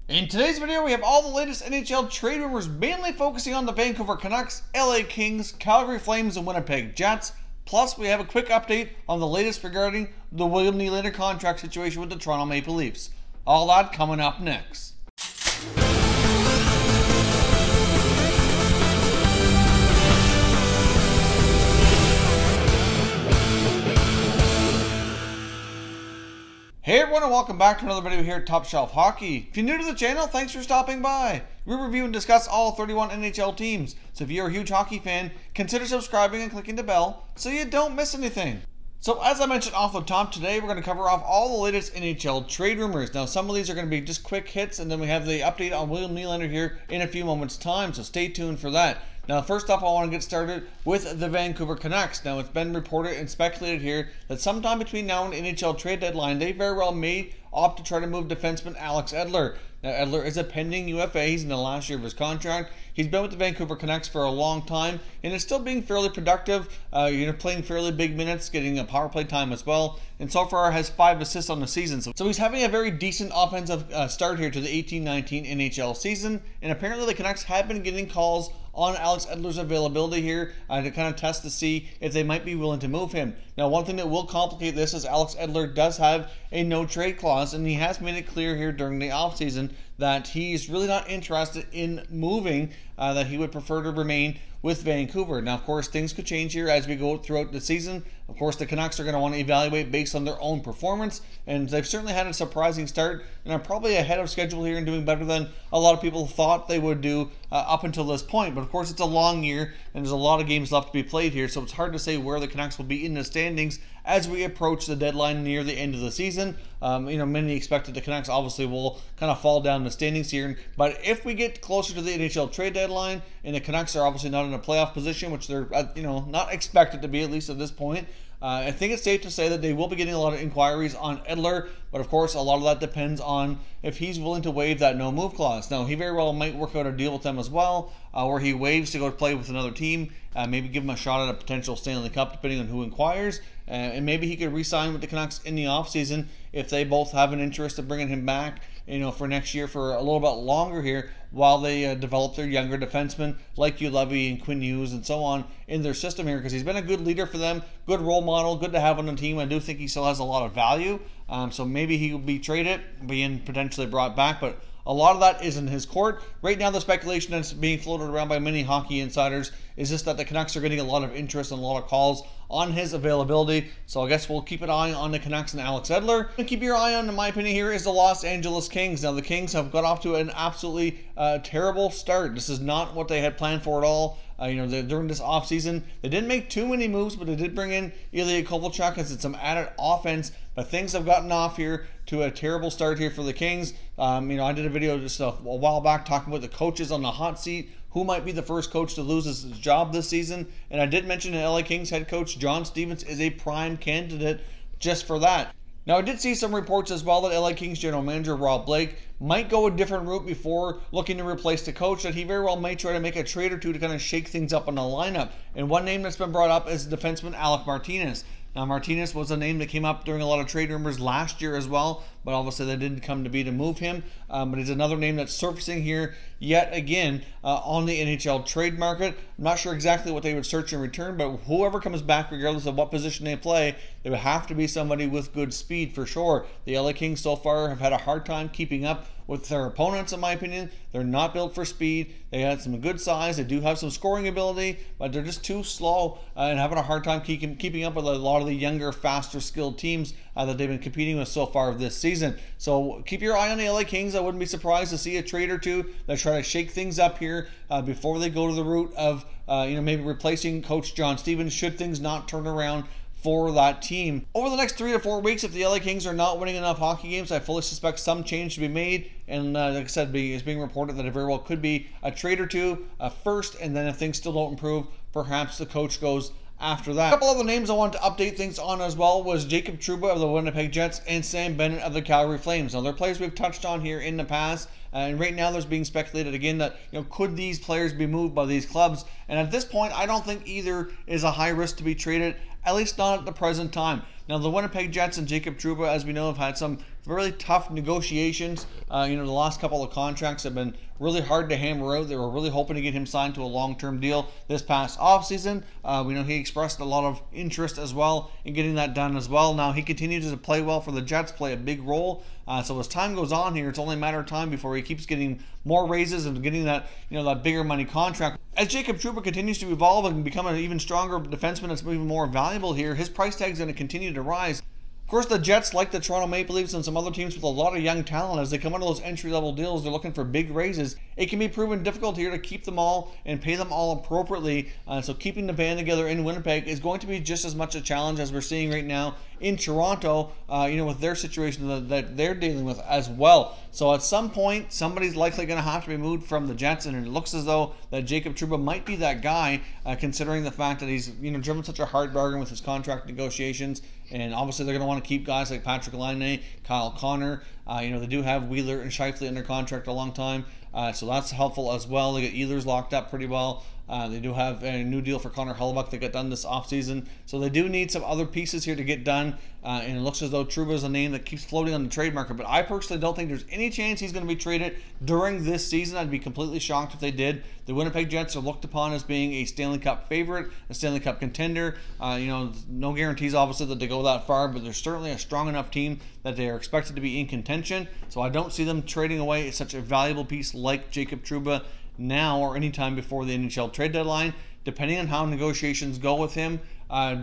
In today's video, we have all the latest NHL trade rumors, mainly focusing on the Vancouver Canucks, LA Kings, Calgary Flames, and Winnipeg Jets. Plus, we have a quick update on the latest regarding the William Nylander contract situation with the Toronto Maple Leafs. All that coming up next. Hey everyone, and welcome back to another video here at Top Shelf Hockey. If you're new to the channel, thanks for stopping by. We review and discuss all 31 NHL teams, so if you're a huge hockey fan, consider subscribing and clicking the bell so you don't miss anything. So as I mentioned off the top, today we're going to cover off all the latest NHL trade rumors. Now some of these are going to be just quick hits, and then we have the update on William Nylander here in a few moments time, so stay tuned for that. Now, first off, I want to get started with the Vancouver Canucks. Now, it's been reported and speculated here that sometime between now and NHL trade deadline, they very well may opt to try to move defenseman Alex Edler. Now, Edler is a pending UFA. He's in the last year of his contract. He's been with the Vancouver Canucks for a long time and is still being fairly productive. Playing fairly big minutes, getting a power play time as well. And so far has 5 assists on the season. So he's having a very decent offensive start here to the 18-19 NHL season. And apparently the Canucks have been getting calls on Alex Edler's availability here to kind of test to see if they might be willing to move him. Now, one thing that will complicate this is Alex Edler does have a no-trade clause, and he has made it clear here during the offseason that he's really not interested in moving, that he would prefer to remain with Vancouver. Now, of course, things could change here as we go throughout the season. Of course, the Canucks are going to want to evaluate based on their own performance, and they've certainly had a surprising start, and are probably ahead of schedule here and doing better than a lot of people thought they would do up until this point. But of course, it's a long year, and there's a lot of games left to be played here, so it's hard to say where the Canucks will be in the standings as we approach the deadline near the end of the season. Many expect that the Canucks obviously will kind of fall down the standings here, but if we get closer to the NHL trade deadline, and the Canucks are obviously not in a playoff position, which they're not expected to be, at least at this point, I think it's safe to say that they will be getting a lot of inquiries on Edler, but of course a lot of that depends on if he's willing to waive that no-move clause. Now, he very well might work out a deal with them as well, where he waives to go play with another team, maybe give him a shot at a potential Stanley Cup depending on who inquires, and maybe he could re-sign with the Canucks in the offseason if they both have an interest in bringing him back, for next year for a little bit longer here while they develop their younger defensemen like Ulevy and Quinn Hughes and so on in their system here, because he's been a good leader for them, good role model, good to have on the team. I do think he still has a lot of value, so maybe he will be traded, being potentially brought back, but a lot of that is in his court. Right now, the speculation that's being floated around by many hockey insiders is just that the Canucks are getting a lot of interest and a lot of calls on his availability. So I guess we'll keep an eye on the Canucks and Alex Edler. And keep your eye on, in my opinion, here is the Los Angeles Kings. Now, the Kings have got off to an absolutely terrible start. This is not what they had planned for at all. During this offseason, they didn't make too many moves, but they did bring in Ilya Kovalchuk and some added offense. But things have gotten off here to a terrible start here for the Kings. I did a video just a while back talking about the coaches on the hot seat, who might be the first coach to lose his job this season. And I did mention the LA Kings head coach John Stevens is a prime candidate just for that. Now, I did see some reports as well that LA Kings general manager Rob Blake might go a different route before looking to replace the coach, that he very well may try to make a trade or two to kind of shake things up in the lineup. And one name that's been brought up is defenseman Alec Martinez. Now, Martinez was a name that came up during a lot of trade rumors last year as well, but obviously that didn't come to be to move him. But he's another name that's surfacing here yet again on the NHL trade market. I'm not sure exactly what they would search in return, but whoever comes back, regardless of what position they play, they would have to be somebody with good speed for sure. The LA Kings so far have had a hard time keeping up with their opponents, in my opinion. They're not built for speed. They had some good size. They do have some scoring ability, but they're just too slow and having a hard time keeping up with a lot of the younger, faster, skilled teams that they've been competing with so far this season. So keep your eye on the LA Kings. I wouldn't be surprised to see a trade or two that try to shake things up here before they go to the route of maybe replacing Coach John Stevens should things not turn around for that team. Over the next 3 to 4 weeks, if the LA Kings are not winning enough hockey games, I fully suspect some change to be made. And like I said, it's being reported that it very well could be a trade or two first, and then if things still don't improve, perhaps the coach goes after that. A couple other names I wanted to update things on as well was Jacob Trouba of the Winnipeg Jets and Sam Bennett of the Calgary Flames. Now, they're players we've touched on here in the past, and right now there's being speculated again that could these players be moved by these clubs? And at this point, I don't think either is a high risk to be traded, at least not at the present time. Now, the Winnipeg Jets and Jacob Trouba, as we know, have had some really tough negotiations. The last couple of contracts have been really hard to hammer out. They were really hoping to get him signed to a long-term deal this past offseason. We know he expressed a lot of interest as well in getting that done as well. Now he continues to play well for the Jets, play a big role. So as time goes on here, it's only a matter of time before he keeps getting more raises and getting that that bigger money contract. As Jacob Trouba continues to evolve and become an even stronger defenseman that's even more valuable here, his price tag is going to continue to rise. Of course, the Jets, like the Toronto Maple Leafs and some other teams with a lot of young talent, as they come into those entry-level deals, they're looking for big raises. It can be proven difficult here to keep them all and pay them all appropriately. So keeping the band together in Winnipeg is going to be just as much a challenge as we're seeing right now in Toronto, with their situation that they're dealing with as well. So at some point, somebody's likely going to have to be moved from the Jets, and it looks as though that Jacob Trouba might be that guy, considering the fact that he's driven such a hard bargain with his contract negotiations. And obviously they're going to want to keep guys like Patrick Laine, Kyle Connor. They do have Wheeler and Scheifele under contract a long time, so that's helpful as well. They get Ehlers locked up pretty well. They do have a new deal for Connor Hellebuyck that got done this offseason. So they do need some other pieces here to get done. And it looks as though Trouba is a name that keeps floating on the trade market. But I personally don't think there's any chance he's going to be traded during this season. I'd be completely shocked if they did. The Winnipeg Jets are looked upon as being a Stanley Cup favorite, a Stanley Cup contender. No guarantees, obviously, that they go that far. But they're certainly a strong enough team that they are expected to be in contention. So I don't see them trading away such a valuable piece like Jacob Trouba now or anytime before the NHL trade deadline. Depending on how negotiations go with him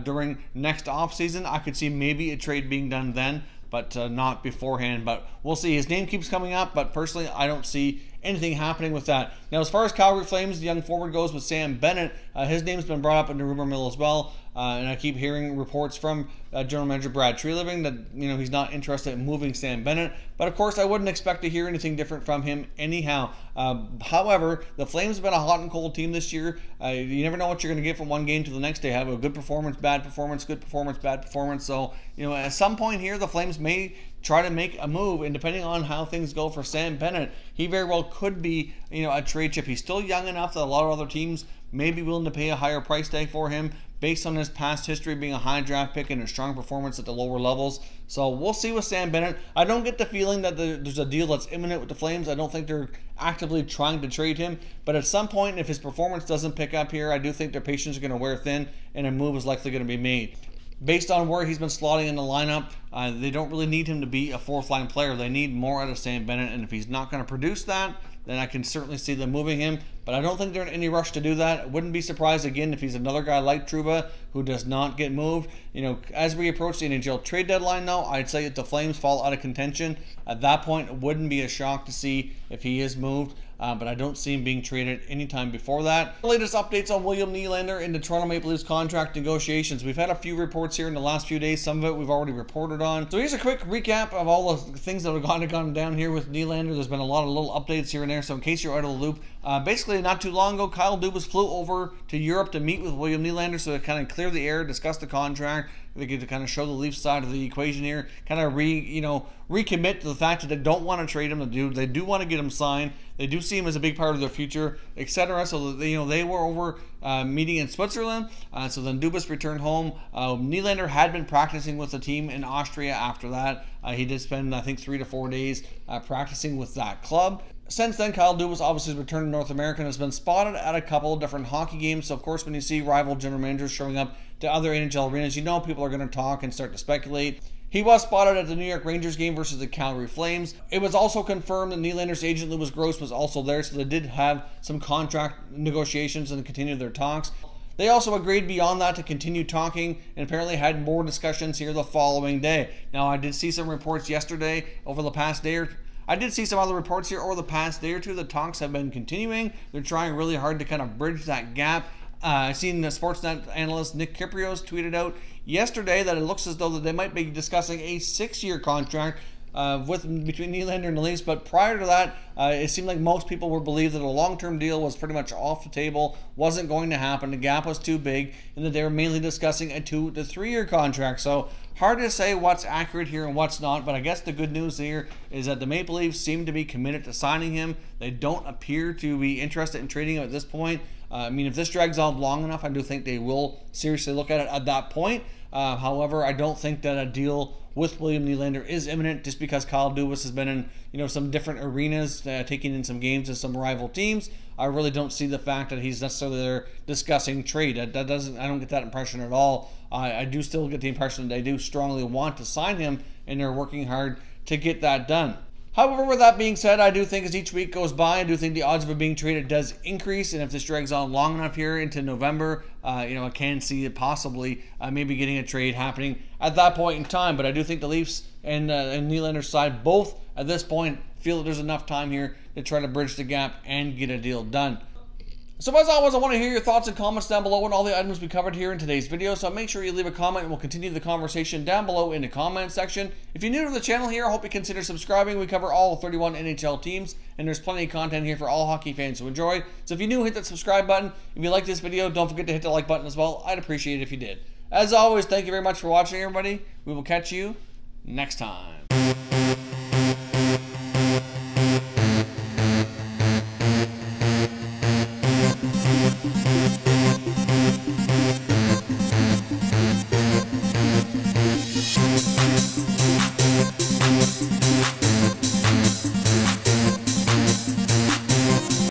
during next offseason, I could see maybe a trade being done then, but not beforehand. But we'll see. His name keeps coming up, but personally, I don't see anything happening with that. Now, as far as Calgary Flames, the young forward goes with Sam Bennett. His name's been brought up in the rumor mill as well. And I keep hearing reports from General Manager Brad Treliving that he's not interested in moving Sam Bennett. But of course, I wouldn't expect to hear anything different from him anyhow. However, the Flames have been a hot and cold team this year. You never know what you're going to get from one game to the next day. Have a good performance, bad performance, good performance, bad performance. So at some point here, the Flames may try to make a move, and depending on how things go for Sam Bennett, he very well could be a trade chip. He's still young enough that a lot of other teams may be willing to pay a higher price tag for him based on his past history being a high draft pick and a strong performance at the lower levels. So we'll see with Sam Bennett. I don't get the feeling that there's a deal that's imminent with the Flames. I don't think they're actively trying to trade him. But at some point, if his performance doesn't pick up here, I do think their patience is going to wear thin and a move is likely going to be made. Based on where he's been slotting in the lineup, they don't really need him to be a fourth-line player. They need more out of Sam Bennett, and if he's not going to produce that, then I can certainly see them moving him. But I don't think they're in any rush to do that. I wouldn't be surprised, again, if he's another guy like Trouba who does not get moved. As we approach the NHL trade deadline, though, I'd say that the Flames fall out of contention. At that point, it wouldn't be a shock to see if he is moved. But I don't see him being traded anytime before that. The latest updates on William Nylander in the Toronto Maple Leafs contract negotiations. We've had a few reports here in the last few days. Some of it we've already reported on. So here's a quick recap of all the things that have gone down here with Nylander. There's been a lot of little updates here and there. So in case you're out of the loop, basically not too long ago, Kyle Dubas flew over to Europe to meet with William Nylander so to kind of clear the air, discuss the contract. They get to kind of show the Leafs side of the equation here, kind of recommit to the fact that they don't want to trade him. They do want to get him signed. They do see him as a big part of their future, etc. So they were over meeting in Switzerland. So then Dubas returned home. Nylander had been practicing with the team in Austria after that. He did spend, I think, 3 to 4 days practicing with that club. Since then, Kyle Dubas obviously has returned to North America and has been spotted at a couple of different hockey games. So, of course, when you see rival general managers showing up to other NHL arenas, people are going to talk and start to speculate. He was spotted at the New York Rangers game versus the Calgary Flames. It was also confirmed that Nylander's agent, Lewis Gross, was also there, so they did have some contract negotiations and continued their talks. They also agreed beyond that to continue talking and apparently had more discussions here the following day. Now, I did see some reports yesterday over the past day or I did see some other reports here over the past day or two. The talks have been continuing. They're trying really hard to kind of bridge that gap. I've seen the Sportsnet analyst Nick Kyprios tweeted out yesterday that it looks as though that they might be discussing a 6-year contract between Nylander and the Leafs, but prior to that, it seemed like most people were believed that a long-term deal was pretty much off the table, wasn't going to happen, the gap was too big, and that they were mainly discussing a 2 to 3 year contract. So hard to say what's accurate here and what's not, but I guess the good news here is that the Maple Leafs seem to be committed to signing him. They don't appear to be interested in trading him at this point. If this drags on long enough, I do think they will seriously look at it at that point. However, I don't think that a deal with William Nylander is imminent, just because Kyle Dubas has been in some different arenas, taking in some games with some rival teams. I really don't see the fact that he's necessarily there discussing trade. I don't get that impression at all. I do still get the impression that they do strongly want to sign him, and they're working hard to get that done. However, with that being said, I do think as each week goes by, I do think the odds of it being traded does increase, and if this drags on long enough here into November, I can see it possibly maybe getting a trade happening at that point in time. But I do think the Leafs and Nylander's side both at this point feel that there's enough time here to try to bridge the gap and get a deal done. So as always, I want to hear your thoughts and comments down below on all the items we covered here in today's video. So make sure you leave a comment and we'll continue the conversation down below in the comment section. If you're new to the channel here, I hope you consider subscribing. We cover all 31 NHL teams, and there's plenty of content here for all hockey fans to enjoy. So if you're new, hit that subscribe button. If you like this video, don't forget to hit the like button as well. I'd appreciate it if you did. As always, thank you very much for watching, everybody. We will catch you next time.